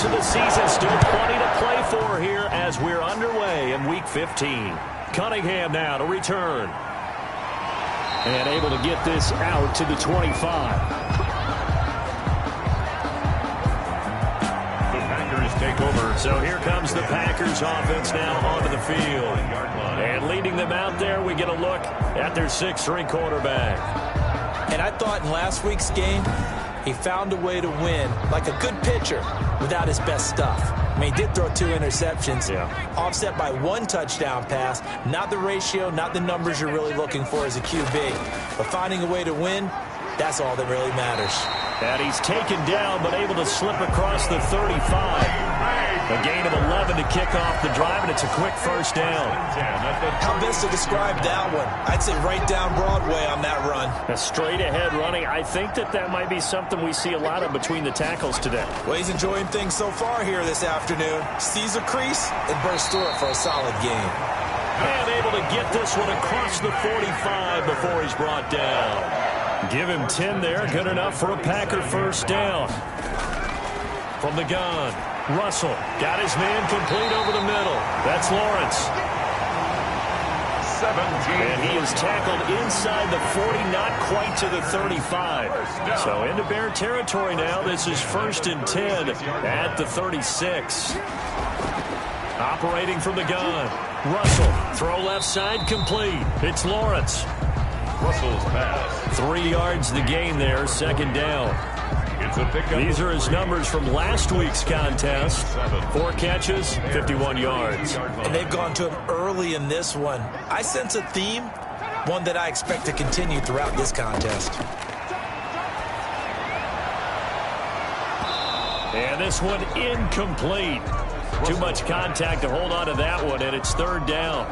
of the season. Still plenty to play for here as we're underway in Week 15. Cunningham now to return. And able to get this out to the 25. Take over. So here comes the Packers offense now onto the field. And leading them out there, we get a look at their 6'3" quarterback. And I thought in last week's game, he found a way to win like a good pitcher without his best stuff. I mean, he did throw 2 interceptions, offset by 1 touchdown pass. Not the ratio, not the numbers you're really looking for as a QB. But finding a way to win, that's all that really matters. And he's taken down, but able to slip across the 35. A gain of 11 to kick off the drive, and it's a quick first down. How best to describe that one? I'd say right down Broadway on that run. A straight-ahead running. I think that might be something we see a lot of between the tackles today. Well, he's enjoying things so far here this afternoon. Sees a crease and bursts through it for a solid gain. And able to get this one across the 45 before he's brought down. Give him 10 there. Good enough for a Packer first down. From the gun, Russell got his man complete over the middle. That's Lawrence. 17. And he is tackled inside the 40, not quite to the 35. So into Bear territory now. This is 1st and 10 at the 36. Operating from the gun. Russell, throw left side complete. It's Lawrence. Russell's pass. 3 yards the gain there, 2nd down. It's a pickup. These are his numbers from last week's contest. 4 catches, 51 yards. And they've gone to him early in this one. I sense a theme, one that I expect to continue throughout this contest. And this one incomplete. Too much contact to hold on to that one, and it's 3rd down.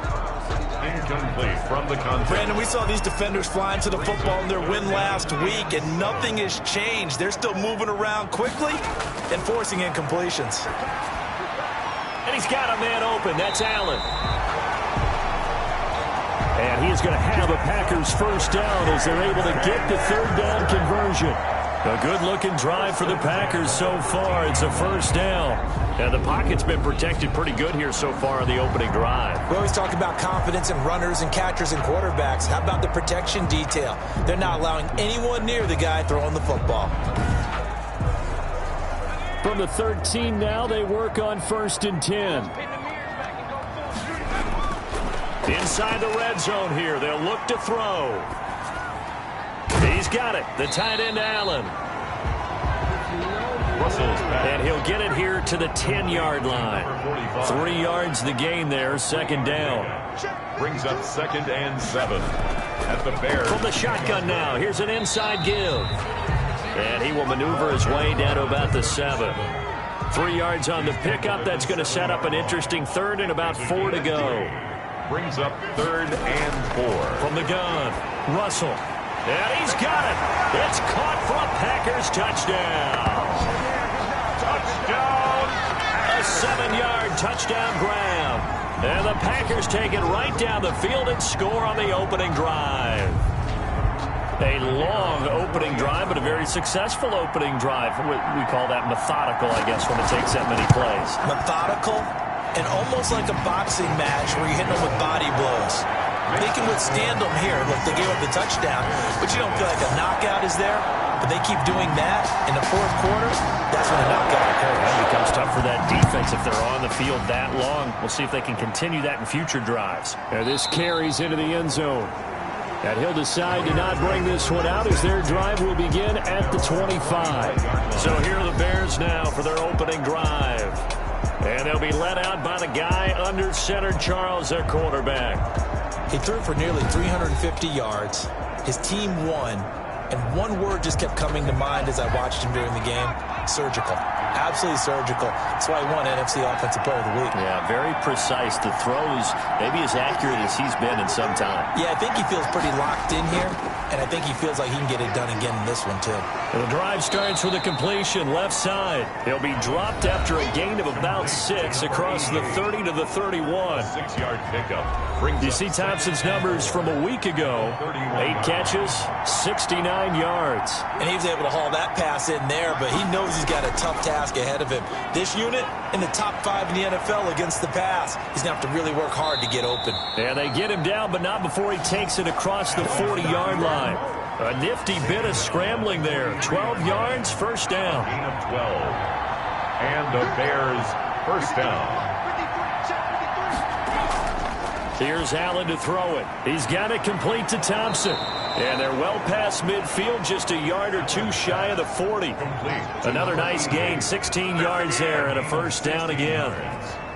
Incomplete from the contact. Brandon, we saw these defenders flying to the football in their win last week, and nothing has changed. They're still moving around quickly and forcing incompletions. And he's got a man open. That's Allen. And he is going to have a Packers first down as they're able to get the 3rd down conversion. A good-looking drive for the Packers so far. It's a first down. And the pocket's been protected pretty good here so far on the opening drive. We always talk about confidence in runners and catchers and quarterbacks. How about the protection detail? They're not allowing anyone near the guy throwing the football. From the 13 now, they work on 1st and 10. Inside the red zone here. They'll look to throw. He's got it. The tight end, Allen. And he'll get it here to the 10-yard line. 3 yards the gain there, 2nd down. Brings up 2nd and 7 at the Bears. From the shotgun now, here's an inside give. And he will maneuver his way down to about the 7. 3 yards on the pickup. That's going to set up an interesting 3rd and about 4 to go. Brings up 3rd and 4. From the gun, Russell. And he's got it. It's caught for a Packers touchdown. Touchdown. A 7-yard touchdown grab. And the Packers take it right down the field and score on the opening drive. A long opening drive, but a very successful opening drive. We call that methodical, I guess, when it takes that many plays. Methodical and almost like a boxing match where you're hitting them with body blows. They can withstand them here. Look, they gave up the touchdown, but you don't feel like a knockout is there. But they keep doing that in the 4th quarter. That's when a knockout occurs. It becomes tough for that defense if they're on the field that long. We'll see if they can continue that in future drives. And this carries into the end zone. And he'll decide to not bring this one out as their drive will begin at the 25. So here are the Bears now for their opening drive. And they'll be led out by the guy under center, Charles, their quarterback. He threw for nearly 350 yards. His team won. And one word just kept coming to mind as I watched him during the game. Surgical. Absolutely surgical. That's why he won NFC Offensive Player of the Week. Yeah, very precise. The throws maybe as accurate as he's been in some time. Yeah, I think he feels pretty locked in here. And I think he feels like he can get it done again in this one, too. And the drive starts with a completion left side. He'll be dropped after a gain of about 6 across the 30 to the 31. 6-yard pickup. You see Thompson's numbers from a week ago. 8 catches, 69 9 yards. And he was able to haul that pass in there, but he knows he's got a tough task ahead of him. This unit in the top 5 in the NFL against the pass. He's going to have to really work hard to get open. And they get him down, but not before he takes it across the 40-yard line. A nifty bit of scrambling there. 12 yards, first down. Gain of 12. And the Bears first down. Here's Allen to throw it. He's got it complete to Thompson. And they're well past midfield, just a yard or two shy of the 40. Another nice gain, 16 yards there, and a first down again.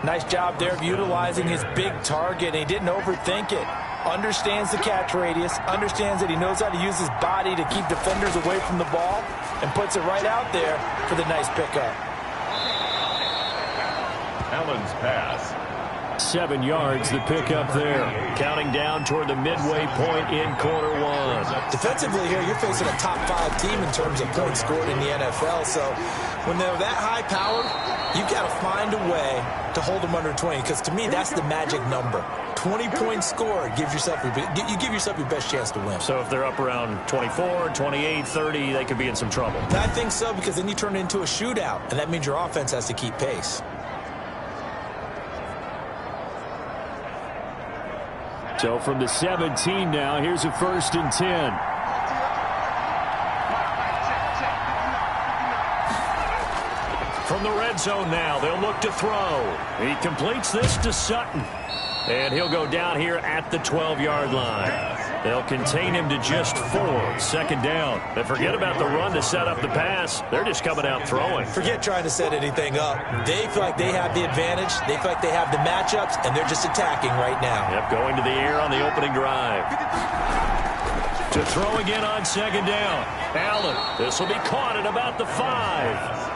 Nice job there of utilizing his big target. He didn't overthink it. Understands the catch radius, understands that he knows how to use his body to keep defenders away from the ball, and puts it right out there for the nice pickup. Allen's pass. 7 yards, the pickup there. Counting down toward the midway point in quarter one. Defensively here, you're facing a top 5 team in terms of points scored in the NFL. So when they're that high-powered, you've got to find a way to hold them under 20. Because to me, that's the magic number. 20 points scored, you give yourself your best chance to win. So if they're up around 24, 28, 30, they could be in some trouble. I think so, because then you turn it into a shootout, and that means your offense has to keep pace. So from the 17 now, here's a 1st and 10. From the red zone now, they'll look to throw. He completes this to Sutton. And he'll go down here at the 12-yard line. They'll contain him to just 4. Second down. They forget about the run to set up the pass. They're just coming out throwing. Forget trying to set anything up. They feel like they have the advantage. They feel like they have the matchups, and they're just attacking right now. Yep, going to the air on the opening drive. To throw again on second down. Allen. This will be caught at about the 5.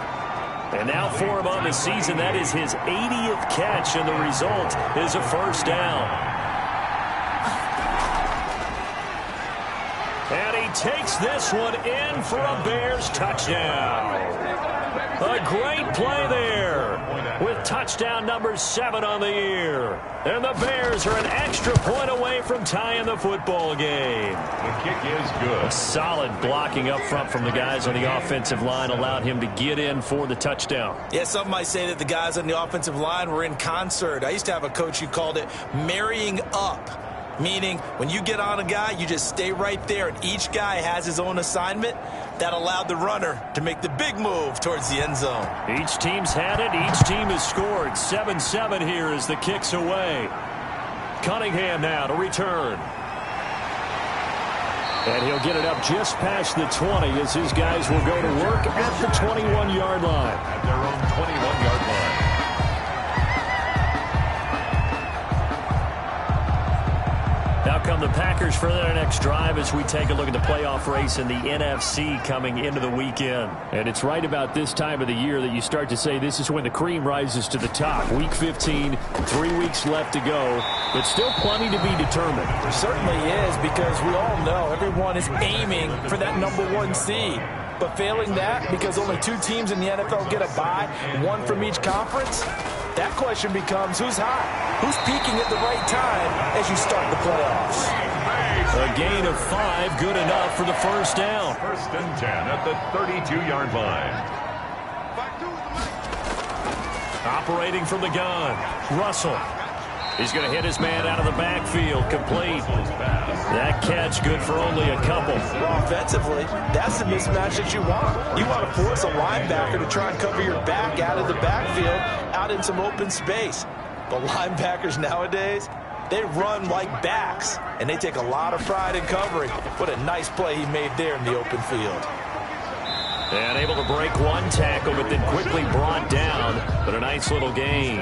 And now for him on the season, that is his 80th catch, and the result is a first down. And he takes this one in for a Bears touchdown. A great play there with touchdown number 7 on the year. And the Bears are an extra point away from tying the football game. The kick is good. Solid blocking up front from the guys on the offensive line allowed him to get in for the touchdown. Yeah, some might say that the guys on the offensive line were in concert. I used to have a coach who called it marrying up. Meaning, when you get on a guy, you just stay right there, and each guy has his own assignment. That allowed the runner to make the big move towards the end zone. Each team's had it. Each team has scored. 7-7 here as the kick's away. Cunningham now to return. And he'll get it up just past the 20 as his guys will go to work at the 21-yard line. At their own 21-yard line. Now come the Packers for their next drive as we take a look at the playoff race in the NFC coming into the weekend. And it's right about this time of the year that you start to say this is when the cream rises to the top. Week 15, 3 weeks left to go, but still plenty to be determined. There certainly is, because we all know everyone is aiming for that number 1 seed. But failing that, because only 2 teams in the NFL get a bye, 1 from each conference, that question becomes who's hot? Who's peaking at the right time as you start the playoffs? A gain of 5, good enough for the first down. 1st and 10 at the 32-yard line. Operating from the gun, Russell. He's going to hit his man out of the backfield, complete. That catch good for only a couple. Well, offensively, that's the mismatch that you want. You want to force a linebacker to try and cover your back out of the backfield, out in some open space. But linebackers nowadays, they run like backs, and they take a lot of pride in covering. What a nice play he made there in the open field. And able to break one tackle, but then quickly brought down. But a nice little gain.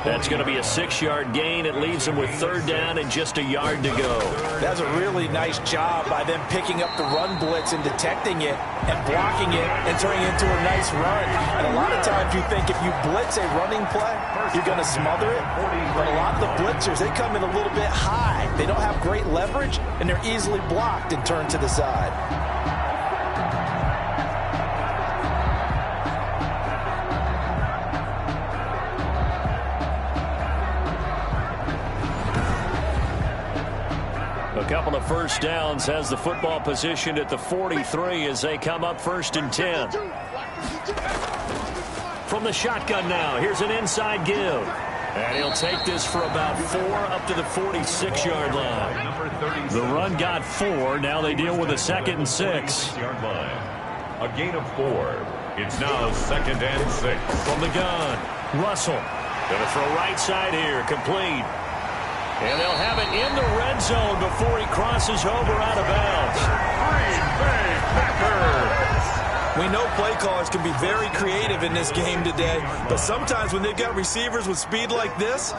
That's going to be a 6-yard gain. It leaves him with 3rd down and just a yard to go. That's a really nice job by them picking up the run blitz and detecting it and blocking it and turning it into a nice run. And a lot of times you think if you blitz a running play, you're going to smother it. But a lot of the blitzers, they come in a little bit high. They don't have great leverage, and they're easily blocked and turned to the side. A couple of first downs has the football positioned at the 43 as they come up 1st and 10. From the shotgun now, here's an inside give. And he'll take this for about 4 up to the 46-yard line. The run got 4. Now they deal with a 2nd and 6. A gain of 4. It's now 2nd and 6. From the gun, Russell. Going to throw right side here, complete. And they'll have it in the red zone before he crosses over out of bounds. Green Bay Packers. We know play callers can be very creative in this game today, but sometimes when they've got receivers with speed like this,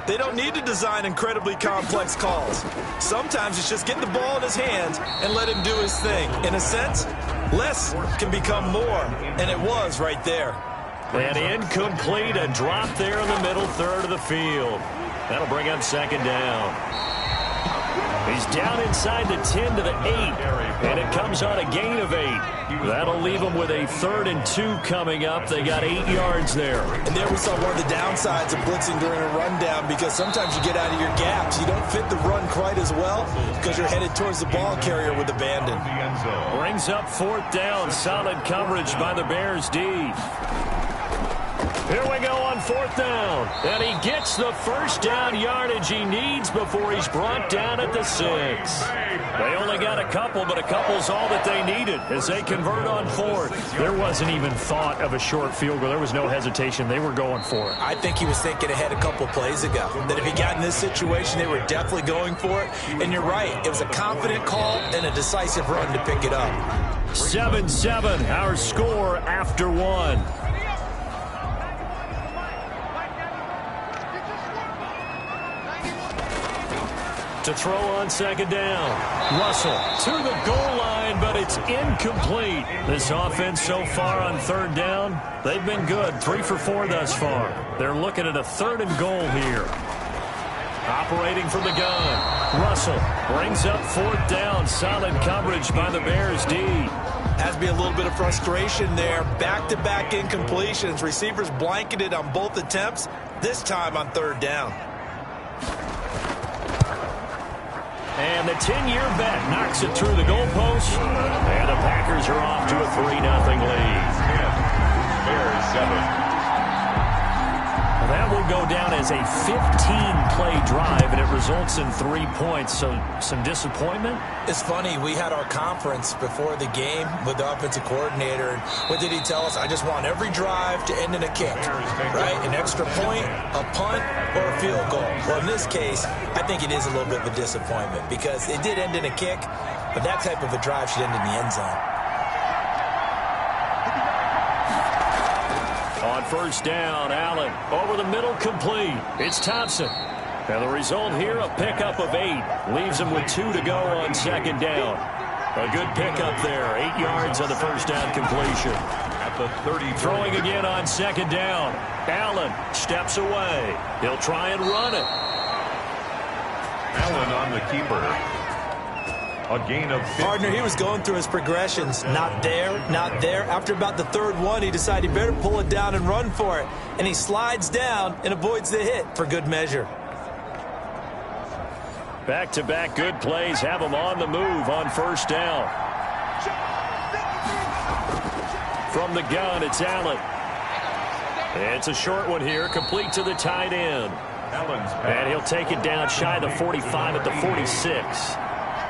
they don't need to design incredibly complex calls. Sometimes it's just get the ball in his hands and let him do his thing. In a sense, less can become more, and it was right there. And incomplete, a drop there in the middle third of the field. That'll bring up 2nd down. He's down inside the 10 to the 8, and it comes on a gain of 8. That'll leave them with a 3rd and 2 coming up. They got 8 yards there. And there we saw one of the downsides of blitzing during a rundown, because sometimes you get out of your gaps. You don't fit the run quite as well because you're headed towards the ball carrier with abandon. Brings up 4th down. Solid coverage by the Bears D. Here we go on 4th down. And he gets the first down yardage he needs before he's brought down at the 6. They only got a couple, but a couple's all that they needed as they convert on 4th. There wasn't even thought of a short field goal. There was no hesitation. They were going for it. I think he was thinking ahead a couple plays ago, that if he got in this situation, they were definitely going for it. And you're right. It was a confident call and a decisive run to pick it up. 7-7, our score after 1. To throw on 2nd down. Russell to the goal line, but it's incomplete. This offense so far on 3rd down, they've been good. 3 for 4 thus far. They're looking at a 3rd and goal here. Operating from the gun. Russell brings up 4th down. Solid coverage by the Bears D. Has to be a little bit of frustration there. Back-to-back incompletions. Receivers blanketed on both attempts, this time on 3rd down. And the 10-year bet knocks it through the goalpost. And the Packers are off to a 3-0 lead. Bears 7. Well, that will go down as a 15-play drive, and it results in 3 points. So some disappointment? It's funny. We had our conference before the game with the offensive coordinator. And what did he tell us? I just want every drive to end in a kick, right? An extra point, a punt, or a field goal. Well, in this case, I think it is a little bit of a disappointment because it did end in a kick, but that type of a drive should end in the end zone. On 1st down, Allen over the middle, complete. It's Thompson. And the result here, a pickup of 8. Leaves him with 2 to go on 2nd down. A good pickup there. 8 yards on the 1st down completion. At the 30. Throwing again on 2nd down. Allen steps away. He'll try and run it. Allen on the keeper. A gain of 50. Partner, he was going through his progressions. Not there, not there. After about the 3rd one, he decided he better pull it down and run for it. And he slides down and avoids the hit for good measure. Back-to-back good plays have him on the move on 1st down. From the gun, it's Allen. It's a short one here, complete to the tight end. And he'll take it down shy of the 45 at the 46.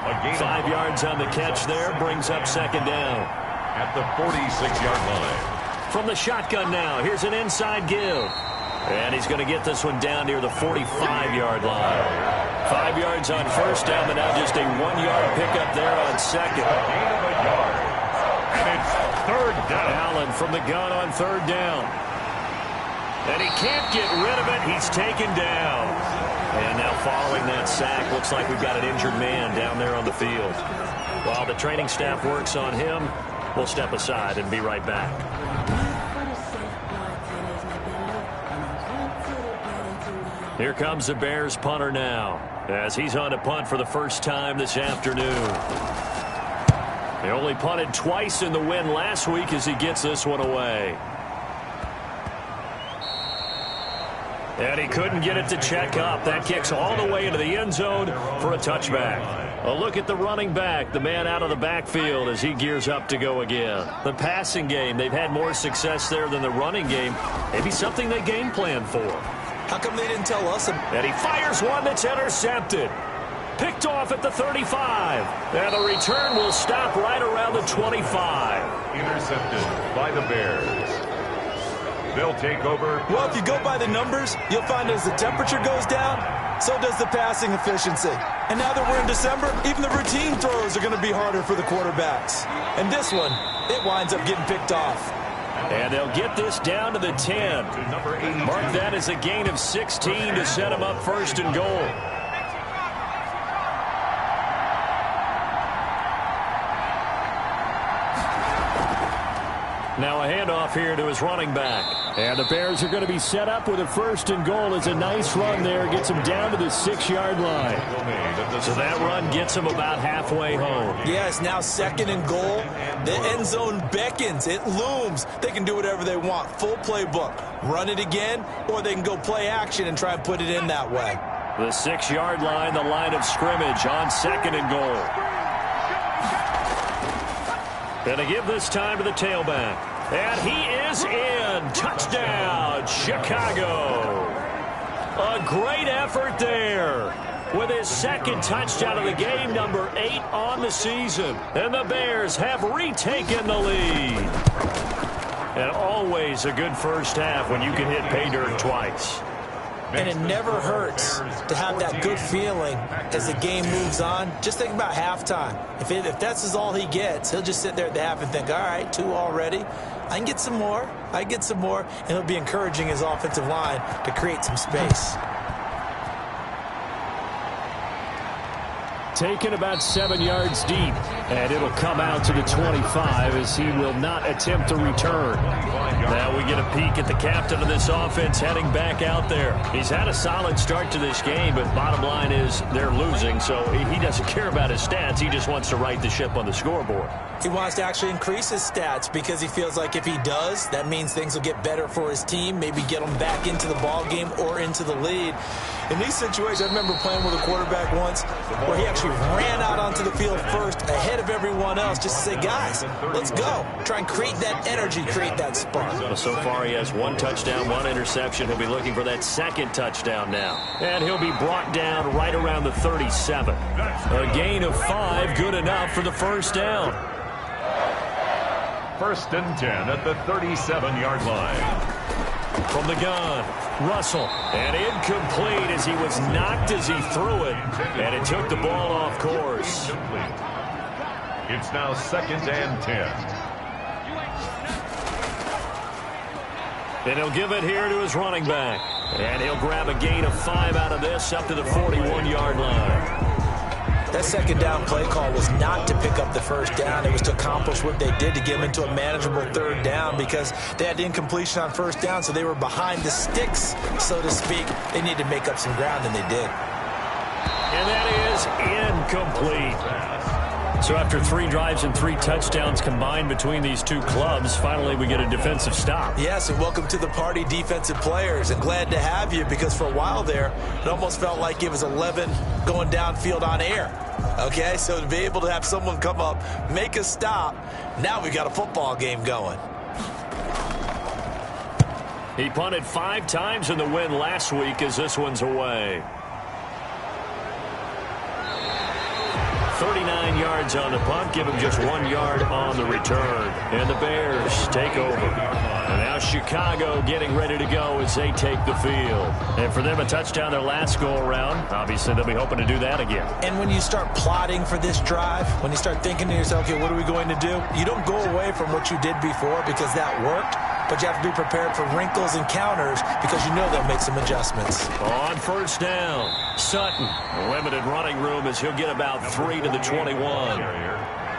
5 yards on the catch there, brings up 2nd down. At the 46-yard line. From the shotgun now, here's an inside give. And he's going to get this one down near the 45-yard line. 5 yards on 1st down, but now just a 1-yard pickup there on 2nd. Gain of a yard. And it's 3rd down. Allen from the gun on 3rd down. And he can't get rid of it. He's taken down. And now following that sack, looks like we've got an injured man down there on the field. While the training staff works on him, we'll step aside and be right back. Here comes the Bears punter now, as he's on to punt for the first time this afternoon. They only punted twice in the win last week as he gets this one away. And he couldn't get it to check up. That kicks all the way into the end zone for a touchback. A look at the running back, the man out of the backfield as he gears up to go again. The passing game, they've had more success there than the running game. Maybe something they game plan for. How come they didn't tell us? And he fires one that's intercepted. Picked off at the 35. And the return will stop right around the 25. Intercepted by the Bears. They'll take over. Well, if you go by the numbers, you'll find as the temperature goes down, so does the passing efficiency. And now that we're in December, even the routine throws are going to be harder for the quarterbacks. And this one, it winds up getting picked off. And they'll get this down to the 10. Mark that as a gain of 16 to set them up first and goal. Now a handoff here to his running back. And the Bears are going to be set up with a first and goal. It's a nice run there. Gets them down to the 6-yard line. So that run gets them about halfway home. Yeah, it's now second and goal. The end zone beckons. It looms. They can do whatever they want. Full playbook. Run it again, or they can go play action and try and put it in that way. The 6-yard line, the line of scrimmage on second and goal. Going to give this time to the tailback. And he is in. Touchdown, Chicago. A great effort there. With his second touchdown of the game, number 8 on the season. And the Bears have retaken the lead. And always a good first half when you can hit pay dirt twice. And it never hurts to have that good feeling as the game moves on. Just think about halftime. If that's all he gets, he'll just sit there at the half and think, all right, 2 already. I can get some more. I can get some more. And he'll be encouraging his offensive line to create some space. Taken about 7 yards deep, and it'll come out to the 25 as he will not attempt to return. Now we get a peek at the captain of this offense heading back out there. He's had a solid start to this game, but bottom line is they're losing, so he doesn't care about his stats. He just wants to right the ship on the scoreboard. He wants to actually increase his stats because he feels like if he does, that means things will get better for his team, maybe get them back into the ball game or into the lead. In these situations, I remember playing with a quarterback once where he actually ran out onto the field first ahead of everyone else just to say, guys, let's go. Try and create that energy, create that spark. Well, so far he has 1 touchdown, 1 interception. He'll be looking for that second touchdown now. And he'll be brought down right around the 37. A gain of 5, good enough for the first down. First and 10 at the 37-yard line. From the gun, Russell, and incomplete as he was knocked as he threw it, and it took the ball off course. It's now 2nd and 10. And he'll give it here to his running back, and he'll grab a gain of 5 out of this up to the 41-yard line. That second down play call was not to pick up the first down. It was to accomplish what they did to get them into a manageable third down because they had incompletion on first down, so they were behind the sticks, so to speak. They needed to make up some ground, and they did. And that is incomplete. So after 3 drives and 3 touchdowns combined between these two clubs, finally we get a defensive stop. Yes, and welcome to the party, defensive players. And glad to have you because for a while there, it almost felt like it was 11 going downfield on air. Okay, so to be able to have someone come up, make a stop, now we got a football game going. He punted 5 times in the win last week as this one's away. 39 yards on the punt, give him just 1 yard on the return. And the Bears take over. And now Chicago getting ready to go as they take the field. And for them, a touchdown their last go-around. Obviously, they'll be hoping to do that again. And when you start plotting for this drive, when you start thinking to yourself, okay, what are we going to do? You don't go away from what you did before because that worked. But you have to be prepared for wrinkles and counters because you know they'll make some adjustments. On first down, Sutton. Limited running room as he'll get about 3 to the 21.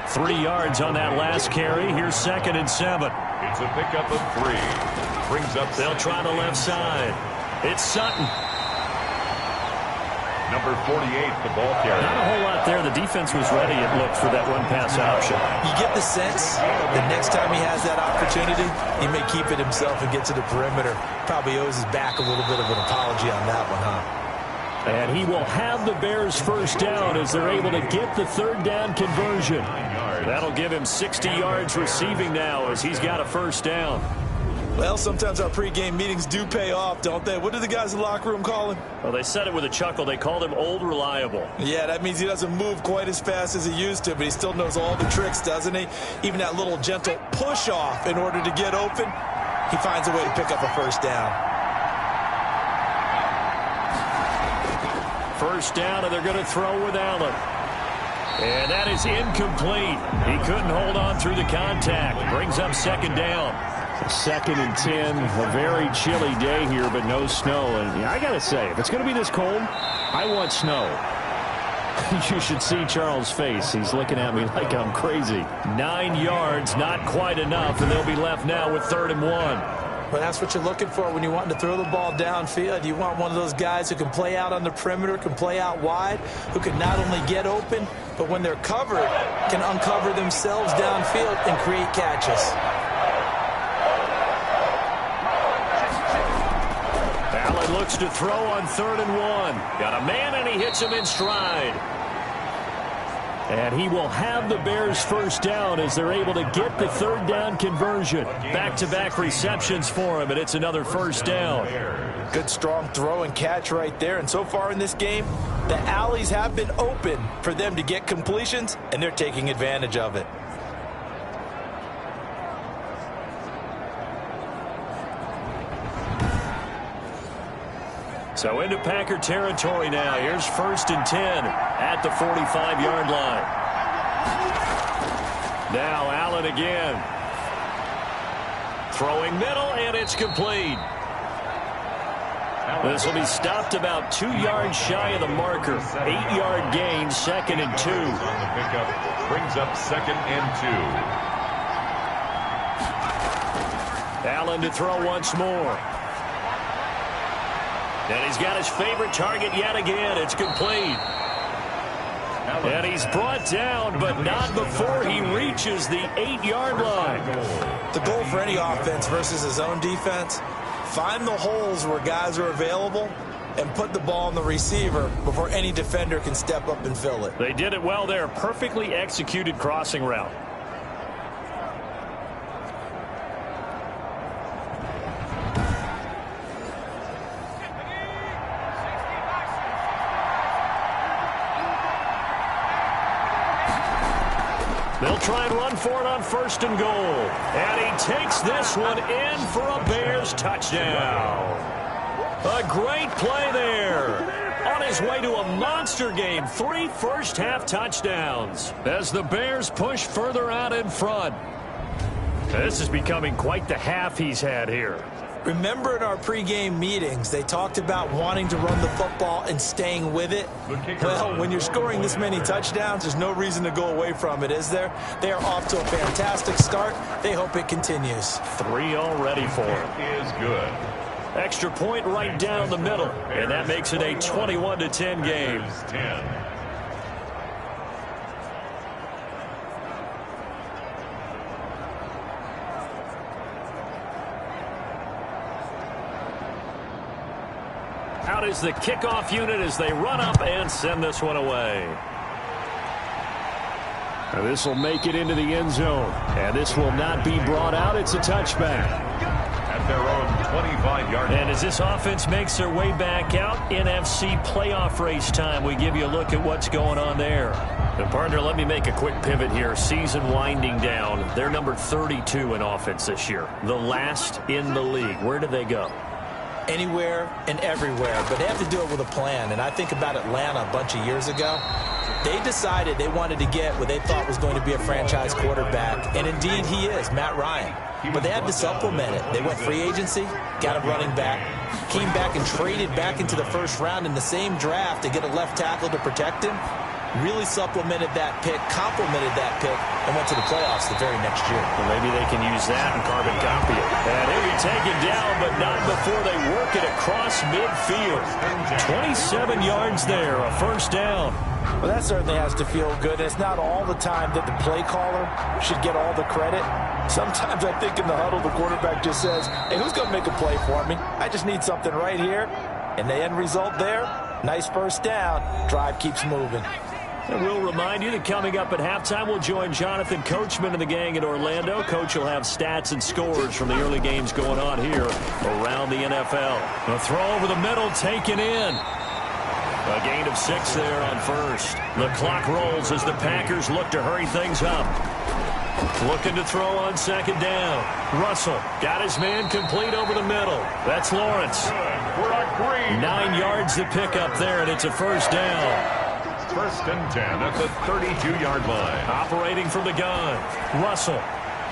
3 yards on that last carry. Here's 2nd and 7. It's a pickup of 3. Brings up. They'll try the left side. It's Sutton. Number 48, the ball carrier. Not a whole lot there. The defense was ready, it looked, for that run-pass option. You get the sense that next time he has that opportunity, he may keep it himself and get to the perimeter. Probably owes his back a little bit of an apology on that one, huh? And he will have the Bears first down as they're able to get the third down conversion. That'll give him 60 yards receiving now as he's got a first down. Well, sometimes our pregame meetings do pay off, don't they? What do the guys in the locker room call him? Well, they said it with a chuckle. They called him Old Reliable. Yeah, that means he doesn't move quite as fast as he used to, but he still knows all the tricks, doesn't he? Even that little gentle push-off in order to get open, he finds a way to pick up a first down. First down, and they're going to throw with Allen. And that is incomplete. He couldn't hold on through the contact. Brings up second down. 2nd and 10, a very chilly day here, but no snow. And I got to say, if it's going to be this cold, I want snow. You should see Charles' face. He's looking at me like I'm crazy. 9 yards, not quite enough, and they'll be left now with 3rd and 1. Well, that's what you're looking for when you want to throw the ball downfield. You want one of those guys who can play out on the perimeter, can play out wide, who can not only get open, but when they're covered, can uncover themselves downfield and create catches. Allen looks to throw on 3rd and 1. Got a man, and he hits him in stride. And he will have the Bears first down as they're able to get the third down conversion. Back-to-back receptions for him, and it's another first down. Good strong throw and catch right there. And so far in this game, the alleys have been open for them to get completions, and they're taking advantage of it. So into Packer territory now. Here's 1st and 10 at the 45-yard line. Now Allen again. Throwing middle, and it's complete. This will be stopped about 2 yards shy of the marker. 8-yard gain, 2nd and 2. On the pickup, brings up 2nd and 2. Allen to throw once more. And he's got his favorite target yet again. It's complete. And he's brought down, but not before he reaches the 8-yard line. The goal for any offense versus his own defense, find the holes where guys are available and put the ball on the receiver before any defender can step up and fill it. They did it well there. Perfectly executed crossing route. They'll try and run for it on 1st and goal. And he takes this one in for a Bears touchdown. A great play there. On his way to a monster game. 3 first-half touchdowns as the Bears push further out in front. This is becoming quite the half he's had here. Remember in our pregame meetings, they talked about wanting to run the football and staying with it. Well, when you're scoring this many touchdowns, there's no reason to go away from it, is there? They are off to a fantastic start. They hope it continues. 3 already for him. Is good. Extra point right down the middle, and that makes it a 21-10 game. 10. Out is the kickoff unit as they run up and send this one away. Now this will make it into the end zone, and this will not be brought out. It's a touchback. At their own 25-yard line. And as this offense makes their way back out, NFC playoff race time, we give you a look at what's going on there. And partner, let me make a quick pivot here. Season winding down. They're number 32 in offense this year. The last in the league. Where do they go? Anywhere and everywhere, but they have to do it with a plan. And I think about Atlanta a bunch of years ago. They decided they wanted to get what they thought was going to be a franchise quarterback, and indeed he is, Matt Ryan. But they had to supplement it. They went free agency, got a running back, came back and traded back into the first round in the same draft to get a left tackle to protect him. Really supplemented that pick, complemented that pick, and went to the playoffs the very next year. Well, maybe they can use that and carbon copy it. And he'll be taken down, but not before they work it across midfield. 27 yards there, a first down. Well, that certainly has to feel good. It's not all the time that the play caller should get all the credit. Sometimes I think in the huddle, the quarterback just says, hey, who's going to make a play for me? I just need something right here. And the end result there, Nice first down. Drive keeps moving. And we'll remind you that coming up at halftime, we'll join Jonathan Coachman and the gang in Orlando. Coach will have stats and scores from the early games going on here around the NFL. A throw over the middle, taken in. A gain of 6 there on first. The clock rolls as the Packers look to hurry things up. Looking to throw on second down. Russell got his man complete over the middle. That's Lawrence. 9 yards to pick up there, and it's a first down. First and 10 at the 32-yard line. Operating from the gun. Russell.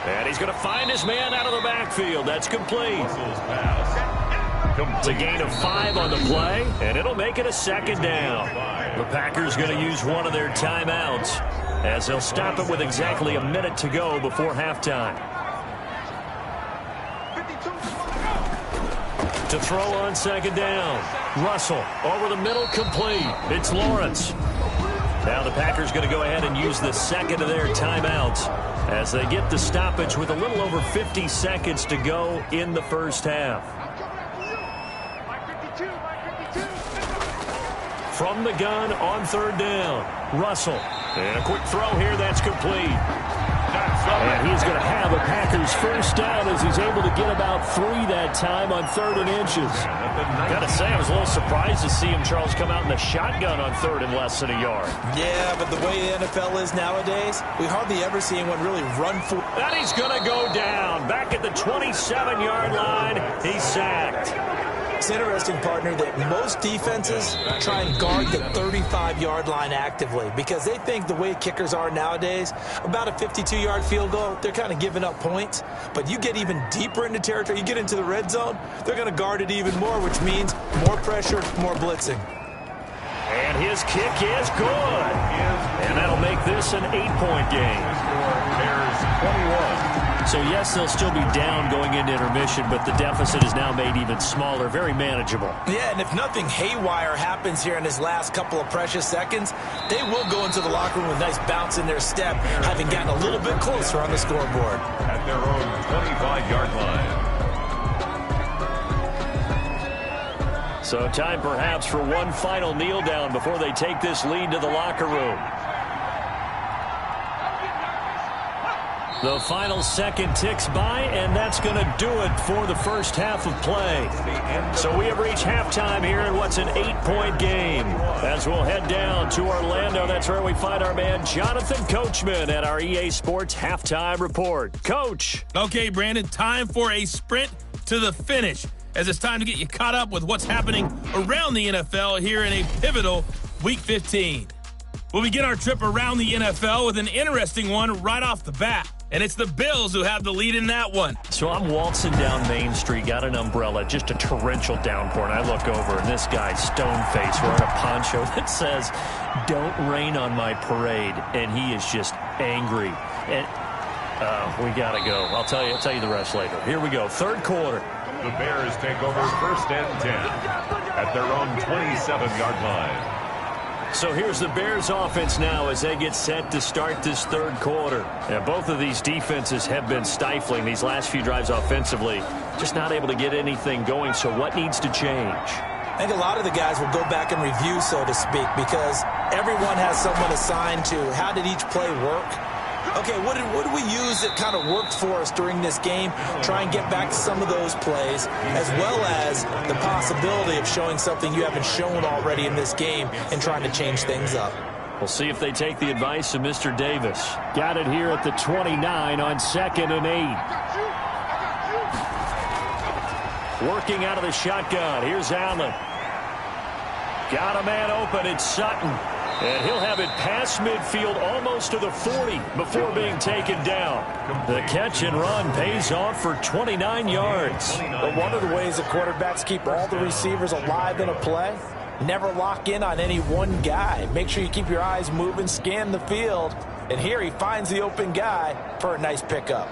And he's going to find his man out of the backfield. That's complete. Russell's pass. It's a gain of 5 on the play, and it'll make it a second down. The Packers going to use one of their timeouts as they'll stop it with exactly a minute to go before halftime. To throw on second down. Russell over the middle, complete. It's Lawrence. Now the Packers going to go ahead and use the second of their timeouts as they get the stoppage with a little over 50 seconds to go in the first half. From the gun on third down. Russell. And a quick throw here. That's complete. And he's going to have a Packers first down as he's able to get about 3 that time on 3rd and inches. Got to say, I was a little surprised to see him, Charles, come out in the shotgun on 3rd and less than a yard. Yeah, but the way the NFL is nowadays, we hardly ever see anyone really run for. And he's going to go down. Back at the 27-yard line, he's sacked. It's interesting, partner, that most defenses try and guard the 35-yard line actively because they think the way kickers are nowadays, about a 52-yard field goal, they're kind of giving up points. But you get even deeper into territory, you get into the red zone, they're going to guard it even more, which means more pressure, more blitzing. And his kick is good. And that'll make this an 8-point game. Bears 21. So, yes, they'll still be down going into intermission, but the deficit is now made even smaller, very manageable. Yeah, and if nothing haywire happens here in his last couple of precious seconds, they will go into the locker room with a nice bounce in their step, having gotten a little bit closer on the scoreboard. At their own 25-yard line. So time perhaps for one final kneel down before they take this lead to the locker room. The final second ticks by, and that's going to do it for the first half of play. So we have reached halftime here in what's an 8-point game. As we'll head down to Orlando, that's where we find our man Jonathan Coachman at our EA Sports Halftime Report. Coach. Okay, Brandon, time for a sprint to the finish, as it's time to get you caught up with what's happening around the NFL here in a pivotal Week 15. We'll begin our trip around the NFL with an interesting one right off the bat. And it's the Bills who have the lead in that one. So I'm waltzing down Main Street, got an umbrella, just a torrential downpour, and I look over, and this guy's stone-faced wearing a poncho that says, "Don't rain on my parade," and he is just angry. And we got to go. I'll tell you the rest later. Here we go, third quarter. The Bears take over first and 10 at their own 27-yard line. So here's the Bears offense now as they get set to start this third quarter. And both of these defenses have been stifling these last few drives offensively. Just not able to get anything going. So what needs to change? I think a lot of the guys will go back and review, so to speak, because everyone has someone assigned to how did each play work. Okay, what did we use that kind of worked for us during this game? Try and get back to some of those plays, as well as the possibility of showing something you haven't shown already in this game and trying to change things up. We'll see if they take the advice of Mr. Davis. Got it here at the 29 on 2nd and 8. Working out of the shotgun. Here's Allen. Got a man open. It's Sutton. And he'll have it past midfield almost to the 40 before being taken down. The catch and run pays off for 29 yards. But one of the ways the quarterbacks keep all the receivers alive in a play, never lock in on any one guy. Make sure you keep your eyes moving, scan the field. And here he finds the open guy for a nice pickup.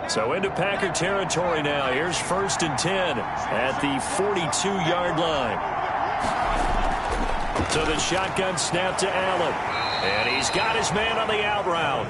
So into Packer territory now. Here's 1st and 10 at the 42-yard line. So the shotgun snap to Allen. And he's got his man on the out route.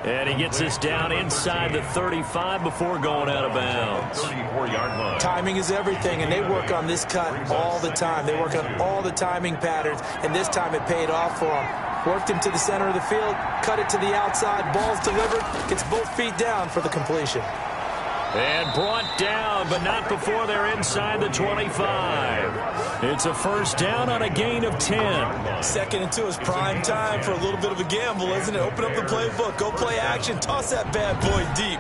And he gets us down inside the 35 before going out of bounds. 34-yard line. Timing is everything, and they work on this cut all the time. They work on all the timing patterns, and this time it paid off for them. Worked him to the center of the field, cut it to the outside, ball's delivered, gets both feet down for the completion. And brought down, but not before they're inside the 25. It's a first down on a gain of 10. 2nd and 2 is prime time for a little bit of a gamble, isn't it? Open up the playbook, go play action, toss that bad boy deep.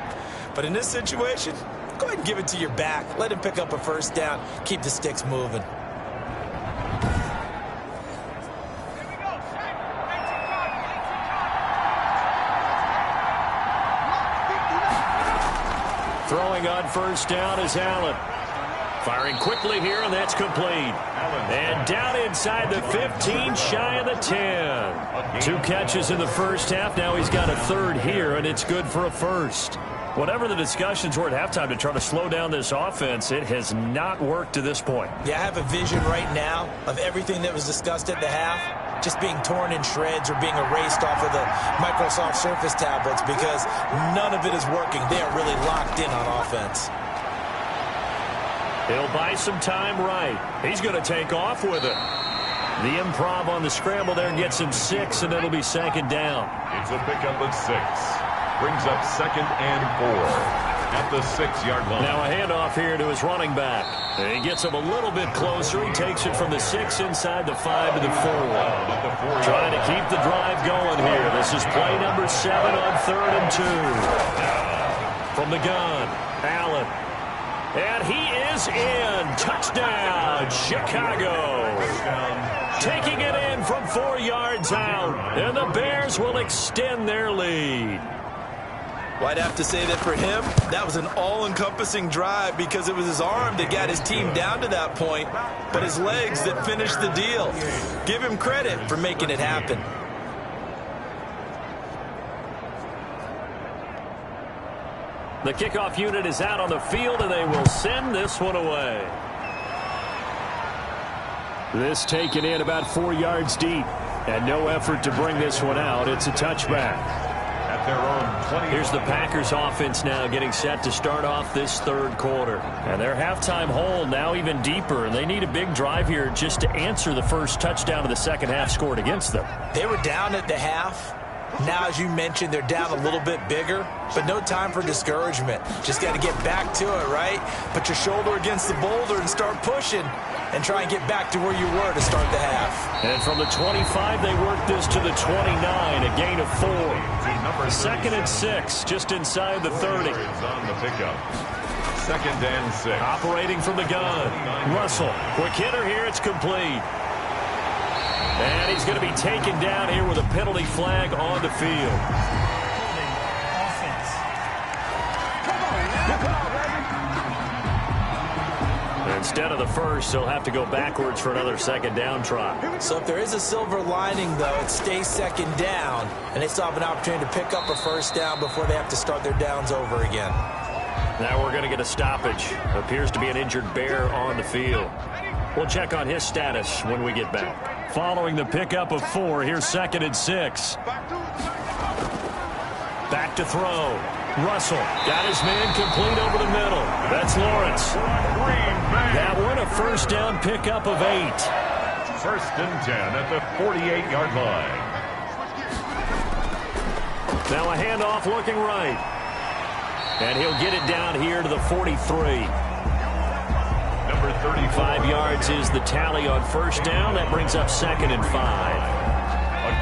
But in this situation, go ahead and give it to your back. Let him pick up a first down. Keep the sticks moving. Throwing on first down is Allen. Firing quickly here, and that's complete. And down inside the 15, shy of the 10. 2 catches in the first half. Now he's got a third here, and it's good for a first. Whatever the discussions were at halftime to try to slow down this offense, it has not worked to this point. Yeah, I have a vision right now of everything that was discussed at the half just being torn in shreds or being erased off of the Microsoft Surface tablets because none of it is working. They are really locked in on offense. He'll buy some time right. He's going to take off with it. The improv on the scramble there gets him 6, and it'll be 2nd down. It's a pickup of 6. Brings up 2nd and 4 at the 6-yard line. Now a handoff here to his running back. And he gets him a little bit closer. He takes it from the 6 inside the 5 to the 4. Trying to keep the drive going here. This is play number 7 on 3rd and 2. From the gun, Allen. And he is in. Touchdown, Chicago. Taking it in from 4 yards out. And the Bears will extend their lead. Well, I'd have to say that for him, that was an all-encompassing drive because it was his arm that got his team down to that point, but his legs that finished the deal. Give him credit for making it happen. The kickoff unit is out on the field, and they will send this one away. This taken in about 4 yards deep, and no effort to bring this one out. It's a touchback. Their own 20. Here's the Packers offense now getting set to start off this 3rd quarter. And their halftime hole now even deeper, and they need a big drive here just to answer the first touchdown of the second half scored against them. They were down at the half. Now, as you mentioned, they're down a little bit bigger, but no time for discouragement. Just got to get back to it, right? Put your shoulder against the boulder and start pushing and try and get back to where you were to start the half. And from the 25, they work this to the 29, a gain of 4. 2nd and 6, just inside the 30. On the pickup. 2nd and 6. Operating from the gun. Russell, quick hitter here, it's complete. And he's going to be taken down here with a penalty flag on the field. Instead of the first, he'll have to go backwards for another 2nd down try. So if there is a silver lining, though, it stays 2nd down, and they still have an opportunity to pick up a first down before they have to start their downs over again. Now we're going to get a stoppage. Appears to be an injured Bear on the field. We'll check on his status when we get back. Following the pickup of 4, here's 2nd and 6. Back to throw. Russell got his man complete over the middle. That's Lawrence. That one a first down pickup of 8. 1st and 10 at the 48-yard line. Now a handoff looking right. And he'll get it down here to the 43. Number 35 yards is the tally on first down. That brings up 2nd and 5.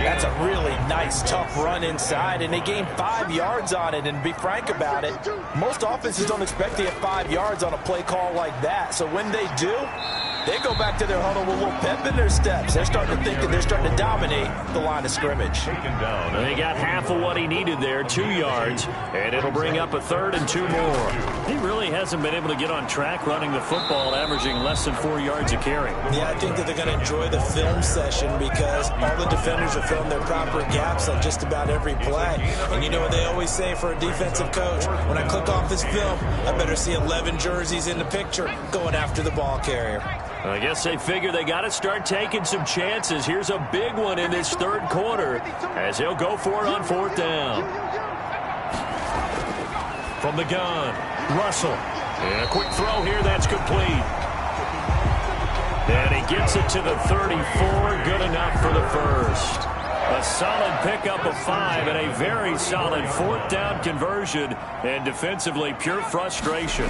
That's a really nice, tough run inside, and they gained 5 yards on it. And to be frank about it, most offenses don't expect to get 5 yards on a play call like that. So when they do, they go back to their huddle with a little pep in their steps. They're starting to think that they're starting to dominate the line of scrimmage. taken down. They got half of what he needed there, 2 yards, and it'll bring up a 3rd and 2 more. He really hasn't been able to get on track running the football, averaging less than 4 yards a carry. Yeah, I think that they're going to enjoy the film session because all the defenders will film their proper gaps on just about every play. And you know what they always say for a defensive coach? When I click off this film, I better see 11 jerseys in the picture going after the ball carrier. I guess they figure they got to start taking some chances. Here's a big one in this 3rd quarter as he'll go for it on 4th down. from the gun. Russell. And a quick throw here. That's complete. And he gets it to the 34. Good enough for the first. A solid pickup of 5 and a very solid 4th down conversion. And defensively, pure frustration.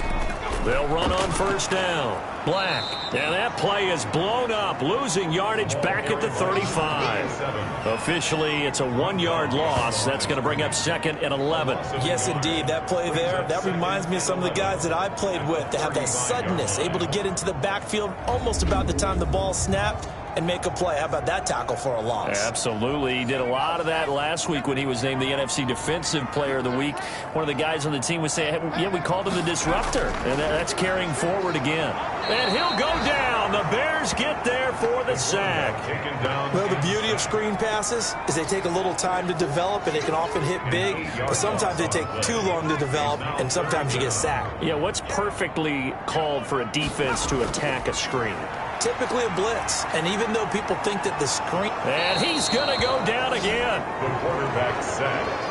They'll run on 1st down. Black. And that play is blown up, losing yardage back at the 35. Officially, it's a 1-yard loss. That's going to bring up 2nd and 11. Yes, indeed. That play there, that reminds me of some of the guys that I played with that have that suddenness, able to get into the backfield almost about the time the ball snapped and make a play. How about that tackle for a loss? Absolutely. He did a lot of that last week when he was named the NFC Defensive Player of the Week. One of the guys on the team would say, yeah, we called him the disruptor. And that's carrying forward again. And he'll go down. The Bears get there for the sack. Well, the beauty of screen passes is they take a little time to develop, and they can often hit big, but sometimes they take too long to develop, and sometimes you get sacked. Yeah, what's perfectly called for a defense to attack a screen? Typically a blitz, and even though people think that the screen... And he's going to go down again. The quarterback sack.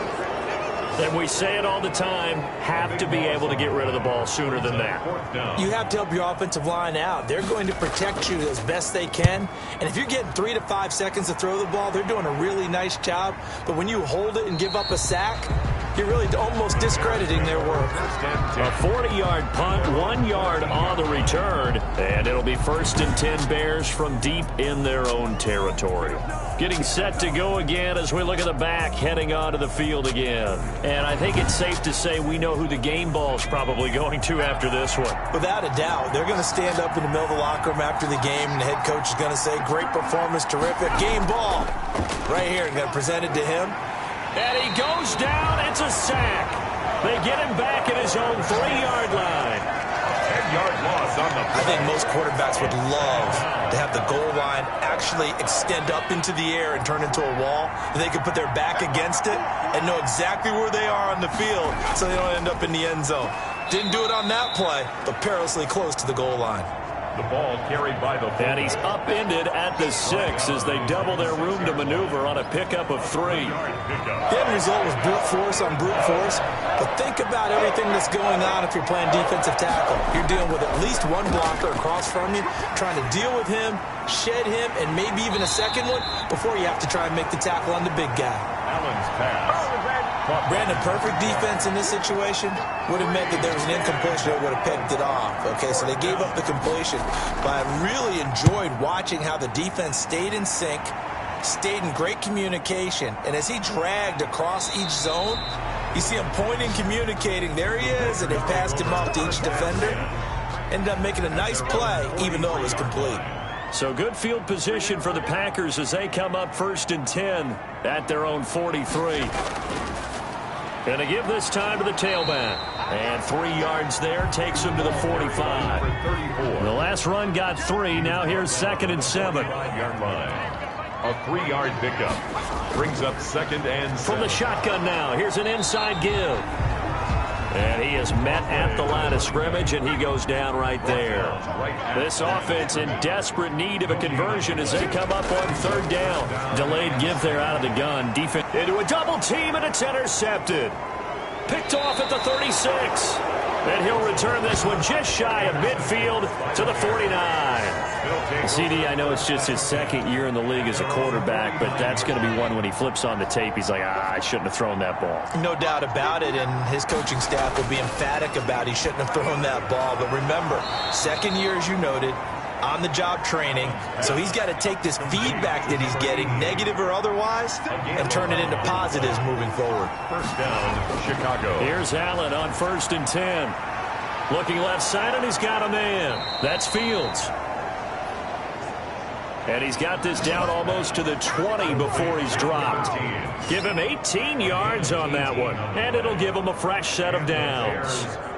And we say it all the time, have to be able to get rid of the ball sooner than that. You have to help your offensive line out. They're going to protect you as best they can. And if you're getting 3 to 5 seconds to throw the ball, they're doing a really nice job. But when you hold it and give up a sack, you're really almost discrediting their work. A 40-yard punt, 1 yard on the return. And it'll be 1st and 10 Bears from deep in their own territory. Getting set to go again as we look at the back, heading onto the field again. And I think it's safe to say we know who the game ball's probably going to after this one. Without a doubt. They're going to stand up in the middle of the locker room after the game, and the head coach is going to say, great performance, terrific, game ball. Right here, going to present it to him. And he goes down. It's a sack. They get him back at his own 3-yard line. 10-yard loss on the play. I think most quarterbacks would love to have the goal line actually extend up into the air and turn into a wall. And they can put their back against it and know exactly where they are on the field so they don't end up in the end zone. Didn't do it on that play, but perilously close to the goal line. The ball carried by the... And he's upended at the 6 as they double their room to maneuver on a pickup of 3. The end result was brute force on brute force, but think about everything that's going on if you're playing defensive tackle. You're dealing with at least one blocker across from you, trying to deal with him, shed him, and maybe even a second one before you have to try and make the tackle on the big guy. Allen's pass. Brandon, perfect defense in this situation would have meant that there was an incompletion that would have picked it off. Okay, so they gave up the completion. But I really enjoyed watching how the defense stayed in sync, stayed in great communication. And as he dragged across each zone, you see him pointing, communicating. There he is, and they passed him off to each defender. Ended up making a nice play, even though it was complete. So good field position for the Packers as they come up 1st and 10 at their own 43. Going to give this time to the tailback. And 3 yards there takes him to the 45. The last run got 3. Now here's 2nd and 7. 5-yard line. A 3-yard pickup. Brings up 2nd and 7. From the shotgun now. Here's an inside give. And he is met at the line of scrimmage, and he goes down right there. This offense in desperate need of a conversion as they come up on 3rd down. Delayed give there out of the gun. Defense into a double team, and it's intercepted. Picked off at the 36. And he'll return this one just shy of midfield to the 49. CD, I know it's just his 2nd year in the league as a quarterback, but that's going to be one when he flips on the tape. He's like, I shouldn't have thrown that ball. No doubt about it, and his coaching staff will be emphatic about he shouldn't have thrown that ball. But remember, 2nd year, as you noted, on-the-job training, so he's got to take this feedback that he's getting, negative or otherwise, and turn it into positives moving forward. 1st down, Chicago. Here's Allen on 1st and 10. Looking left side, and he's got a man. That's Fields. And he's got this down almost to the 20 before he's dropped. Give him 18 yards on that one, and it'll give him a fresh set of downs.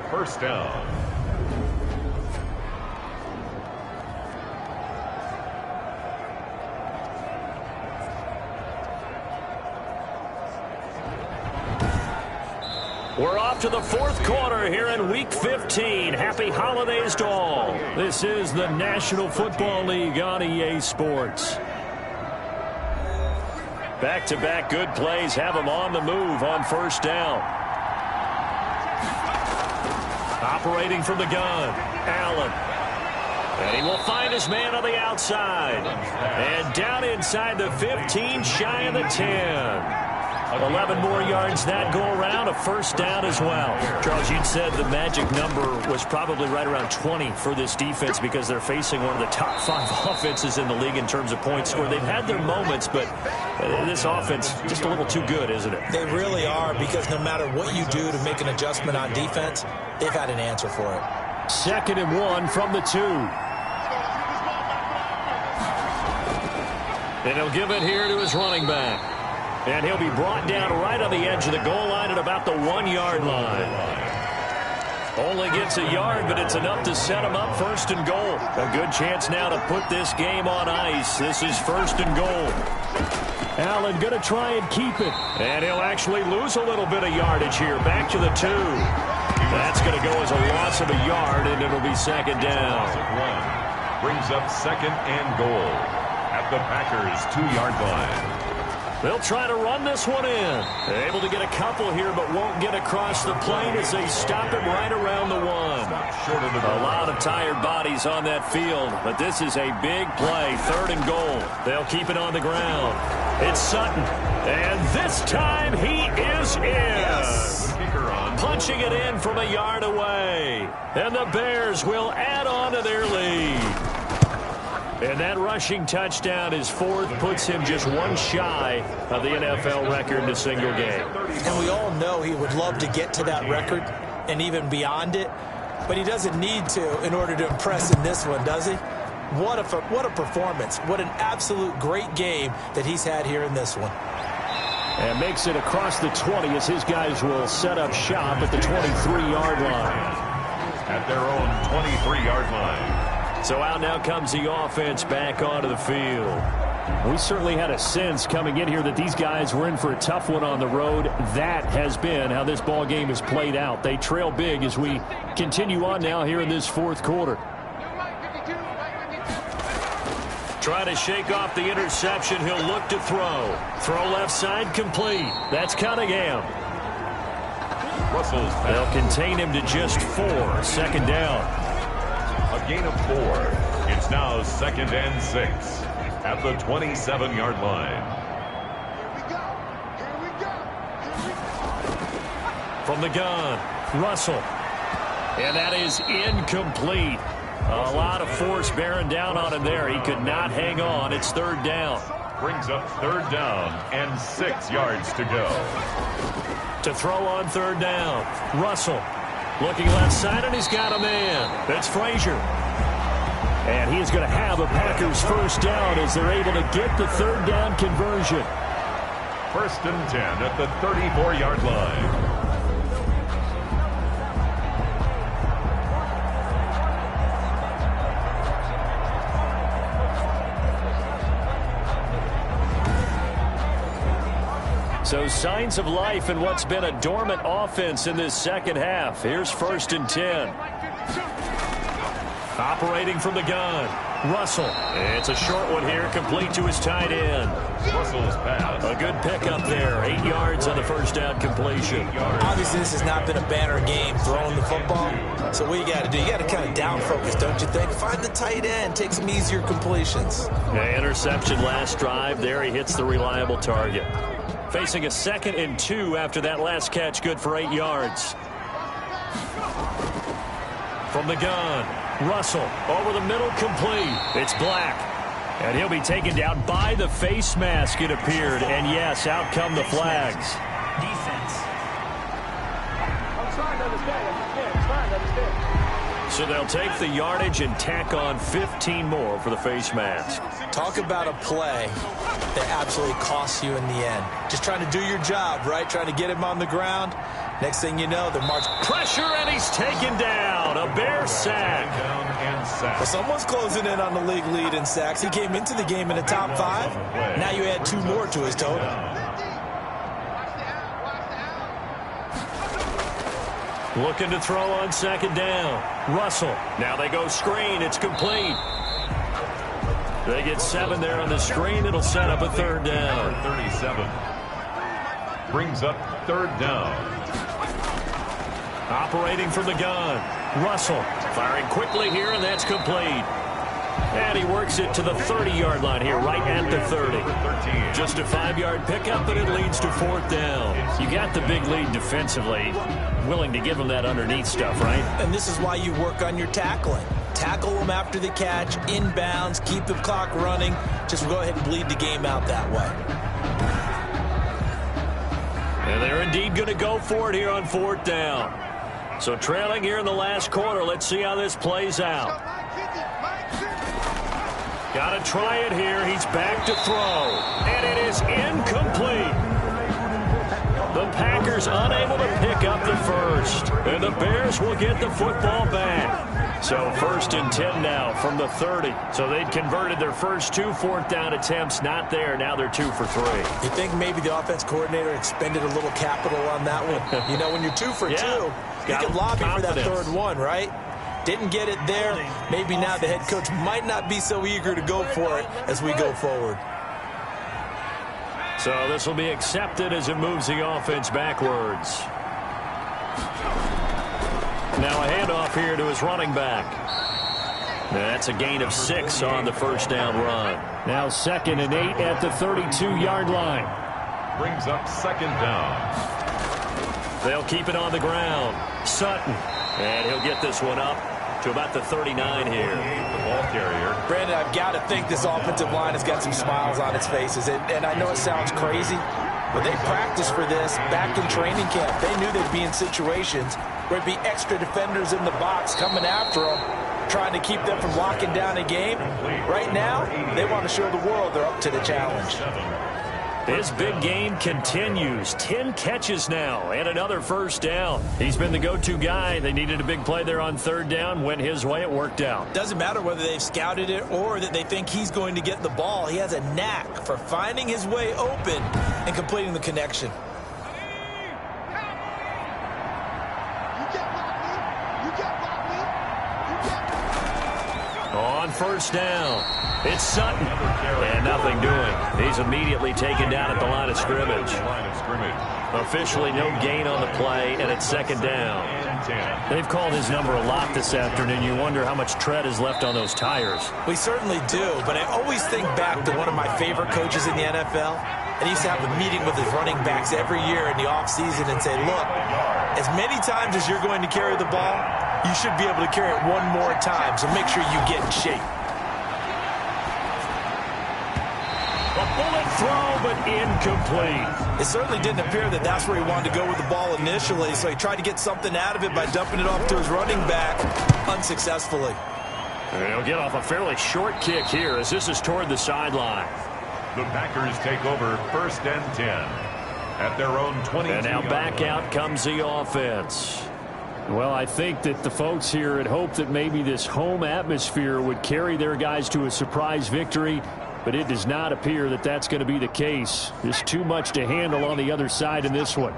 1st down. We're off to the 4th quarter here in Week 15. Happy holidays to all. This is the National Football League on EA Sports. Back-to-back good plays have them on the move on 1st down. Operating from the gun, Allen. And he will find his man on the outside. And down inside the 15, shy of the 10. 11 more yards that go around, a first down as well. Charles, you'd said the magic number was probably right around 20 for this defense because they're facing one of the top 5 offenses in the league in terms of points scored. They've had their moments, but this offense just a little too good, isn't it? They really are, because no matter what you do to make an adjustment on defense, they've had an answer for it. 2nd and 1 from the 2. And he'll give it here to his running back. And he'll be brought down right on the edge of the goal line at about the 1-yard line. Only gets a yard, but it's enough to set him up 1st and goal. A good chance now to put this game on ice. This is 1st and goal. Allen going to try and keep it. And he'll actually lose a little bit of yardage here. Back to the 2. That's going to go as a loss of a yard, and it'll be 2nd down. Brings up 2nd and goal at the Packers' 2-yard line. They'll try to run this one in. They're able to get a couple here, but won't get across the plane as they stop him right around the 1. A lot of tired bodies on that field, but this is a big play. 3rd and goal. They'll keep it on the ground. It's Sutton, and this time he is in. Yes. Punching it in from a yard away. And the Bears will add on to their lead. And that rushing touchdown is 4th, puts him just one shy of the NFL record in a single game. And we all know he would love to get to that record and even beyond it, but he doesn't need to in order to impress in this one, does he? What a performance. What an absolute great game that he's had here in this one. And makes it across the 20 as his guys will set up shop at the 23-yard line. At their own 23-yard line. So out now comes the offense back onto the field. We certainly had a sense coming in here that these guys were in for a tough one on the road. That has been how this ball game has played out. They trail big as we continue on now here in this 4th quarter. Try to shake off the interception. He'll look to throw. Throw left side complete. That's Cunningham. Russell's pass. They'll contain him to just 4. 2nd down. A gain of 4. It's now 2nd and 6 at the 27-yard line. From the gun, Russell. And that is incomplete. A lot of force bearing down on him there. He could not hang on. It's 3rd down. Brings up 3rd down and 6 yards to go. To throw on 3rd down, Russell. Looking left side, and he's got a man. That's Frazier. And he is going to have a Packers 1st down as they're able to get the 3rd down conversion. 1st and 10 at the 34-yard line. So signs of life in what's been a dormant offense in this 2nd half. Here's 1st and 10. Operating from the gun, Russell. It's a short one here, complete to his tight end. Russell's pass. A good pickup there. 8 yards on the 1st down completion. Obviously, this has not been a banner game throwing the football. So what you got to do, you got to kind of down focus, don't you think? Find the tight end, take some easier completions. Yeah, interception last drive. There he hits the reliable target. Facing a 2nd and 2 after that last catch, good for 8 yards. From the gun, Russell over the middle, complete. It's Black. And he'll be taken down by the face mask, it appeared. And yes, out come the flags. Defense. So they'll take the yardage and tack on 15 more for the face mask. Talk about a play that absolutely costs you in the end. Just trying to do your job, right? Trying to get him on the ground. Next thing you know, they're marching. Pressure, and he's taken down. A Bear sack. Well, someone's closing in on the league lead in sacks. He came into the game in the top 5. Now you add 2 more to his total. Looking to throw on 2nd down. Russell. Now they go screen. It's complete. They get 7 there on the screen. It'll set up a 3rd down. 37. Brings up 3rd down. Operating from the gun. Russell firing quickly here, and that's complete. And he works it to the 30-yard line here, right at the 30. Just a 5-yard pickup, and it leads to 4th down. You got the big lead defensively. Willing to give him that underneath stuff, right? And this is why you work on your tackling. Tackle them after the catch, inbounds, keep the clock running. Just go ahead and bleed the game out that way. And they're indeed going to go for it here on 4th down. So trailing here in the last quarter. Let's see how this plays out. Got to try it here. He's back to throw. And it is incomplete. The Packers unable to pick up the first. And the Bears will get the football back. So 1st and 10 now from the 30. So they'd converted their first 2 4th down attempts. Not there. Now they're 2 for 3. You think maybe the offense coordinator expended a little capital on that one? You know, when you're 2 for 2, you can lobby for that 3rd one, right? Didn't get it there. Maybe now the head coach might not be so eager to go for it as we go forward. So this will be accepted as it moves the offense backwards. Now a handoff here to his running back. That's a gain of 6 on the 1st down run. Now 2nd and 8 at the 32-yard line. Brings up 2nd down. They'll keep it on the ground. Sutton. And he'll get this one up to about the 39 here. The ball carrier. Brandon, I've got to think this offensive line has got some smiles on its faces. And I know it sounds crazy, but they practiced for this back in training camp. They knew they'd be in situations where there'd be extra defenders in the box coming after them, trying to keep them from locking down a game. Right now, they want to show the world they're up to the challenge. His big game continues. 10 catches now and another 1st down. He's been the go-to guy. They needed a big play there on 3rd down. Went his way. It worked out. Doesn't matter whether they've scouted it or that they think he's going to get the ball. He has a knack for finding his way open and completing the connection. On 1st down, it's Sutton. And nothing doing. He's immediately taken down at the line of scrimmage. Officially no gain on the play, and it's 2nd down. They've called his number a lot this afternoon. You wonder how much tread is left on those tires. We certainly do, but I always think back to one of my favorite coaches in the NFL. And he used to have a meeting with his running backs every year in the offseason and say, look, as many times as you're going to carry the ball, you should be able to carry it one more time, so make sure you get in shape. A bullet throw, but incomplete. It certainly didn't appear that that's where he wanted to go with the ball initially, so he tried to get something out of it by dumping it off to his running back unsuccessfully. And he'll get off a fairly short kick here as this is toward the sideline. The Packers take over 1st and 10 at their own 20. And now back out comes the offense. Well, I think that the folks here had hoped that maybe this home atmosphere would carry their guys to a surprise victory, but it does not appear that that's going to be the case. There's too much to handle on the other side in this one.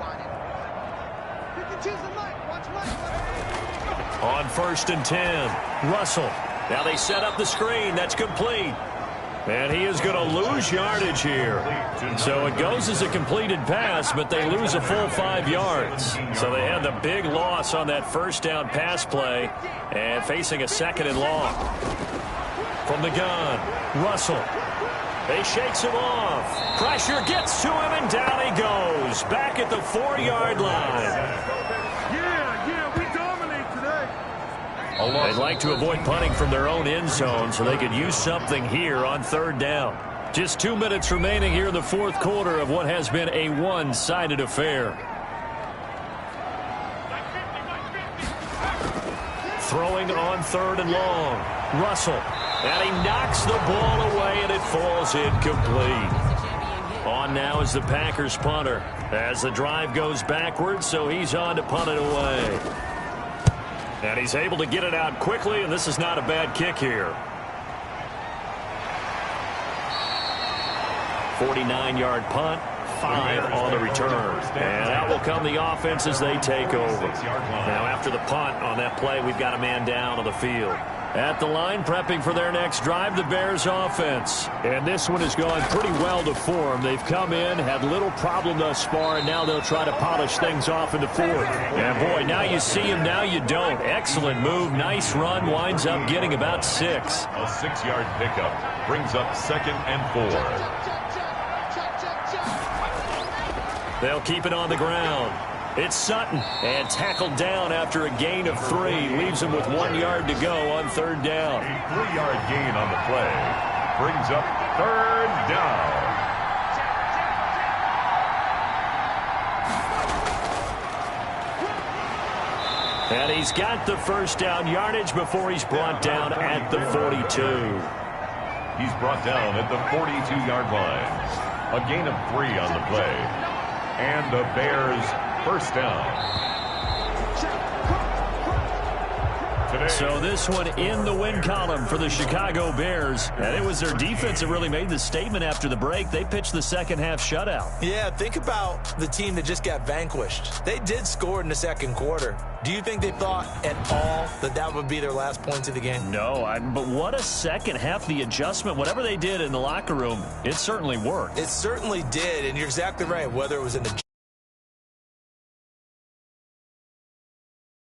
On 1st and 10, Russell. Now they set up the screen. That's complete. And he is going to lose yardage here. So it goes as a completed pass, but they lose a full 5 yards. So they had the big loss on that 1st down pass play and facing a 2nd and long. From the gun, Russell. He shakes him off. Pressure gets to him, and down he goes. Back at the 4-yard line. They'd like to avoid punting from their own end zone so they could use something here on 3rd down. Just 2 minutes remaining here in the 4th quarter of what has been a one-sided affair. Throwing on 3rd and long. Russell. And he knocks the ball away, and it falls incomplete. On now is the Packers punter as the drive goes backwards, so he's on to punt it away. And he's able to get it out quickly, and this is not a bad kick here. 49-yard punt, 5 on the return. And out will come the offense as they take over. Now after the punt on that play, we've got a man down on the field. At the line, prepping for their next drive, the Bears offense. And this one has gone pretty well to form. They've come in, had little problem thus far, and now they'll try to polish things off in the fourth. And boy, now you see him, now you don't. Excellent move, nice run, winds up getting about 6. A 6-yard pickup brings up 2nd and 4. They'll keep it on the ground. It's Sutton, and tackled down after a gain of 3. Leaves him with 1 yard to go on 3rd down. A 3-yard gain on the play brings up 3rd down. And he's got the 1st down yardage before he's brought down at the 42. He's brought down at the 42-yard line. A gain of 3 on the play. And the Bears 1st down. So this one in the win column for the Chicago Bears. And it was their defense that really made the statement after the break. They pitched the second half shutout. Yeah, think about the team that just got vanquished. They did score in the 2nd quarter. Do you think they thought at all that that would be their last points of the game? No, but what a second half. The adjustment, whatever they did in the locker room, it certainly worked. It certainly did, and you're exactly right. Whether it was in the